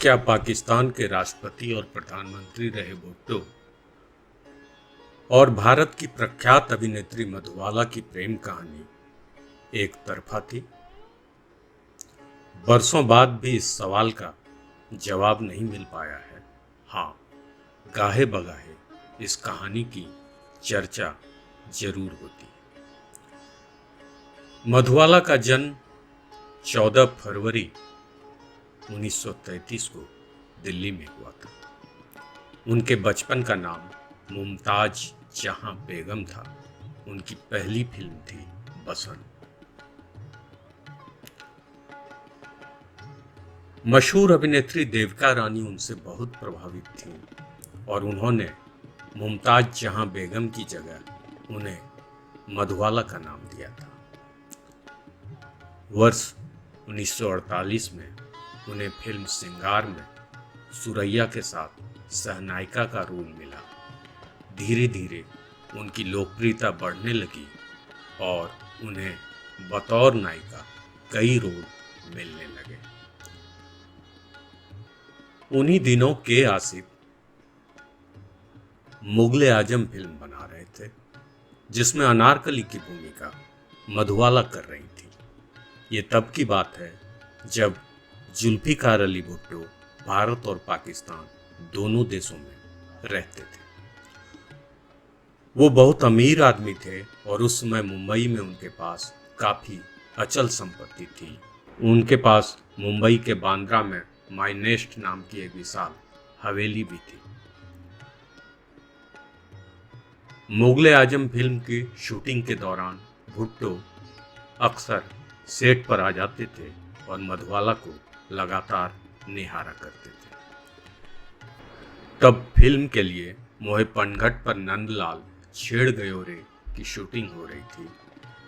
क्या पाकिस्तान के राष्ट्रपति और प्रधानमंत्री रहे भुट्टो और भारत की प्रख्यात अभिनेत्री मधुबाला की प्रेम कहानी एक तरफा थी? बरसों बाद भी इस सवाल का जवाब नहीं मिल पाया है। हाँ, गाहे बगाहे इस कहानी की चर्चा जरूर होती है। मधुबाला का जन्म 14 फरवरी 1933 को दिल्ली में हुआ था। उनके बचपन का नाम मुमताज जहां बेगम था। उनकी पहली फिल्म थी बसंत। मशहूर अभिनेत्री देविका रानी उनसे बहुत प्रभावित थीं और उन्होंने मुमताज जहां बेगम की जगह उन्हें मधुबाला का नाम दिया था। वर्ष 1948 में उन्हें फिल्म सिंगार में सुरैया के साथ सहनायिका का रोल मिला। धीरे धीरे उनकी लोकप्रियता बढ़ने लगी और उन्हें बतौर नायिका कई रोल मिलने लगे। उन्हीं दिनों के आसिफ मुगले आजम फिल्म बना रहे थे, जिसमें अनारकली की भूमिका मधुबाला कर रही थी। ये तब की बात है जब जुल्फिकार अली भुट्टो भारत और पाकिस्तान दोनों देशों में रहते थे। वो बहुत अमीर आदमी थे और उस समय मुंबई में उनके पास काफी अचल संपत्ति थी। उनके पास मुंबई के बांद्रा में माई नेस्ट नाम की एक विशाल हवेली भी थी। मुगले आजम फिल्म की शूटिंग के दौरान भुट्टो अक्सर सेट पर आ जाते थे और मधुबाला को लगातार निहारा करते थे। तब फिल्म के लिए मोहे पनघट पर नंदलाल छेड़ गयो रे की शूटिंग हो रही थी।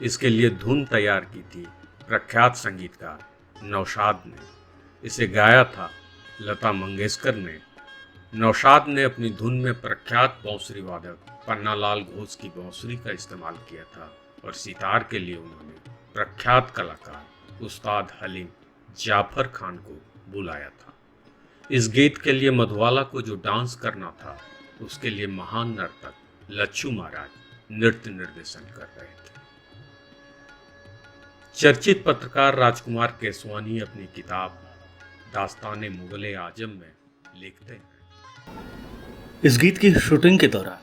इसके लिए धुन तैयार की थी प्रख्यात संगीतकार नौशाद ने। इसे गाया था लता मंगेशकर ने। नौशाद ने अपनी धुन में प्रख्यात बांसुरी वादक पन्नालाल घोष की बांसुरी का इस्तेमाल किया था और सितार के लिए उन्होंने प्रख्यात कलाकार उस्ताद हलीम जाफर खान को बुलाया था। इस गीत के लिए मधुबाला को जो डांस करना था, उसके लिए महान नर्तक लच्छू महाराज नृत्य निर्देशन कर रहे थे। चर्चित पत्रकार राजकुमार केसवानी अपनी किताब दास्ताने मुगले आजम में लिखते हैं, इस गीत की शूटिंग के दौरान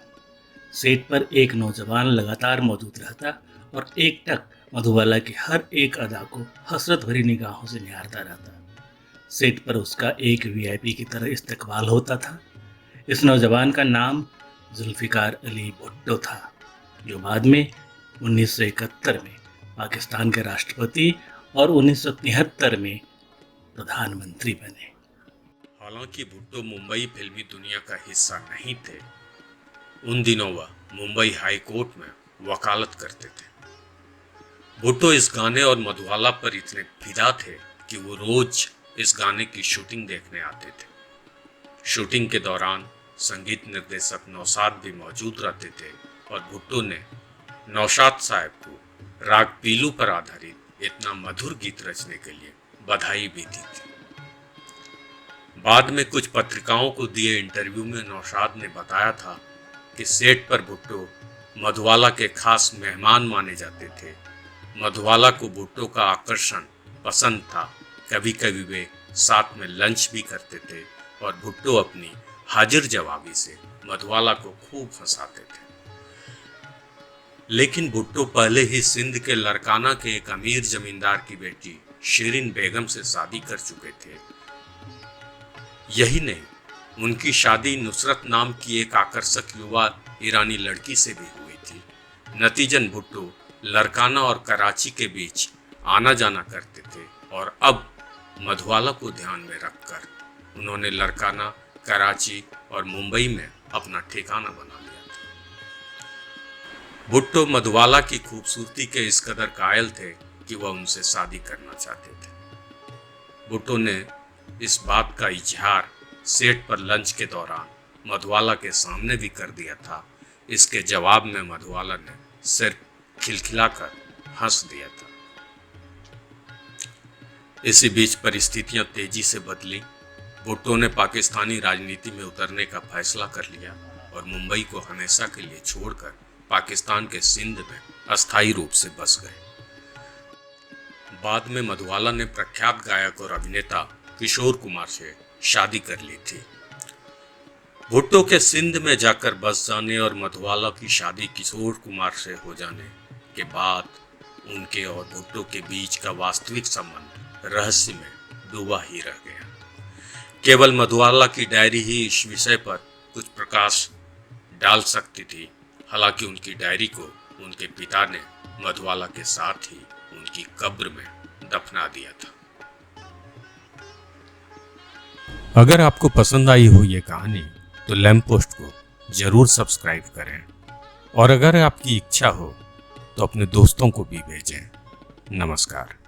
सेट पर एक नौजवान लगातार मौजूद रहता और एकटक मधुबाला की हर एक अदा को हसरत भरी निगाहों से निहारता रहता। सेट पर उसका एक वीआईपी की तरह इस्तकबाल होता था। इस नौजवान का नाम जुल्फिकार अली भुट्टो था, जो बाद में 1971 में पाकिस्तान के राष्ट्रपति और 1973 में प्रधानमंत्री बने। हालांकि भुट्टो मुंबई फिल्मी दुनिया का हिस्सा नहीं थे। उन दिनों वह मुंबई हाई कोर्ट में वकालत करते थे। भुट्टो इस गाने और मधुबाला पर इतने फिदा थे कि वो रोज इस गाने की शूटिंग देखने आते थे। शूटिंग के दौरान संगीत निर्देशक नौशाद भी मौजूद रहते थे और भुट्टो ने नौशाद साहब को राग पीलू पर आधारित इतना मधुर गीत रचने के लिए बधाई भी दी थी। बाद में कुछ पत्रिकाओं को दिए इंटरव्यू में नौशाद ने बताया था कि सेट पर भुट्टो मधुबाला के खास मेहमान माने जाते थे। मधुबाला को भुट्टो का आकर्षण पसंद था। कभी कभी वे साथ में लंच भी करते थे और भुट्टो अपनी हाजिर जवाबी से मधुबाला को खूब हंसाते थे। लेकिन भुट्टो पहले ही सिंध के लरकाना के एक अमीर जमींदार की बेटी शिरीन बेगम से शादी कर चुके थे। यही नहीं, उनकी शादी नुसरत नाम की एक आकर्षक युवा ईरानी लड़की से भी हुई थी। नतीजन भुट्टो लरकाना और कराची के बीच आना जाना करते थे और अब मधुबाला को ध्यान में रखकर उन्होंने लरकाना, कराची और मुंबई में अपना ठिकाना बना लिया था। भुट्टो मधुबाला की खूबसूरती के इस कदर कायल थे कि वह उनसे शादी करना चाहते थे। भुट्टो ने इस बात का इजहार सेट पर लंच के दौरान मधुबाला के सामने भी कर दिया था। इसके जवाब में मधुबाला ने सिर्फ खिलखिलाकर हंस दिया था। इसी बीच परिस्थितियां तेजी से बदली भुट्टो ने पाकिस्तानी राजनीति में उतरने का फैसला कर लिया और मुंबई को हमेशा के लिए छोड़कर पाकिस्तान के सिंध में अस्थायी रूप से बस गए। बाद में मधुबाला ने प्रख्यात गायक और अभिनेता किशोर कुमार से शादी कर ली थी। भुट्टो के सिंध में जाकर बस जाने और मधुबाला की शादी किशोर कुमार से हो जाने के बाद उनके और भुट्टो के बीच का वास्तविक संबंध रहस्य में डूबा ही रह गया। केवल मधुबाला की डायरी ही इस विषय पर कुछ प्रकाश डाल सकती थी। हालांकि उनकी डायरी को उनके पिता ने मधुबाला के साथ ही उनकी कब्र में दफना दिया था। अगर आपको पसंद आई हो ये कहानी तो लैंप पोस्ट को जरूर सब्सक्राइब करें और अगर आपकी इच्छा हो तो अपने दोस्तों को भी भेजें। नमस्कार।